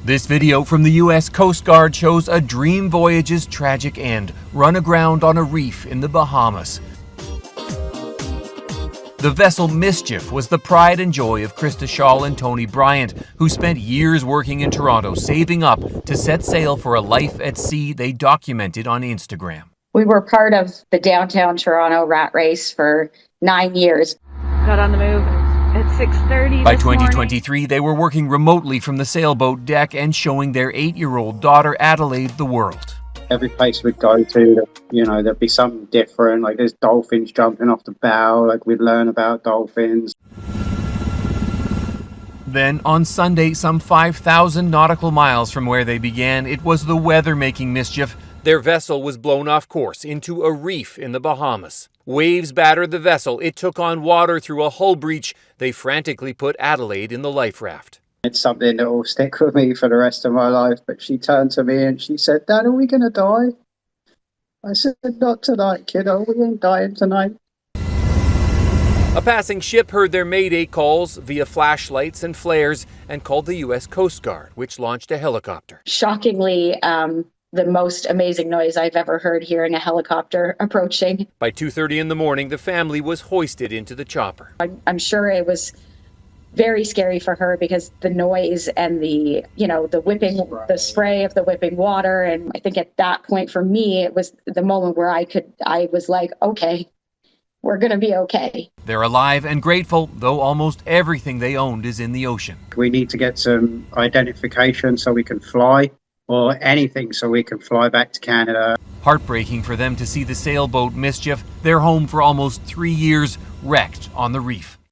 This video from the U.S. Coast Guard shows a dream voyage's tragic end, run aground on a reef in the Bahamas. The vessel Mischief was the pride and joy of Krista Shaw and Tony Bryant, who spent years working in Toronto saving up to set sail for a life at sea they documented on Instagram. We were part of the downtown Toronto rat race for 9 years. Got on the move at 6:30 By 2023, they were working remotely from the sailboat deck and showing their 8-year-old daughter Adelaide the world. Every place we'd go to, there'd be something different. Like there's dolphins jumping off the bow. Like we'd learn about dolphins. Then on Sunday, some 5,000 nautical miles from where they began, it was the weather making mischief. Their vessel was blown off course into a reef in the Bahamas. Waves battered the vessel. It took on water through a hull breach. They frantically put Adelaide in the life raft. It's something that will stick with me for the rest of my life. But she turned to me and she said, "Dad, are we going to die?" I said, "Not tonight, kiddo. We ain't dying tonight." A passing ship heard their mayday calls via flashlights and flares and called the U.S. Coast Guard, which launched a helicopter. Shockingly, the most amazing noise I've ever heard, hearing a helicopter approaching. By 2:30 in the morning, the family was hoisted into the chopper. I'm sure it was very scary for her because the noise and the whipping, the spray of the whipping water. And I think at that point for me, it was the moment where I was like, okay, we're going to be okay. They're alive and grateful, though almost everything they owned is in the ocean. We need to get some identification so we can fly, or anything so we can fly back to Canada. Heartbreaking for them to see the sailboat Mischief, their home for almost 3 years, wrecked on the reef.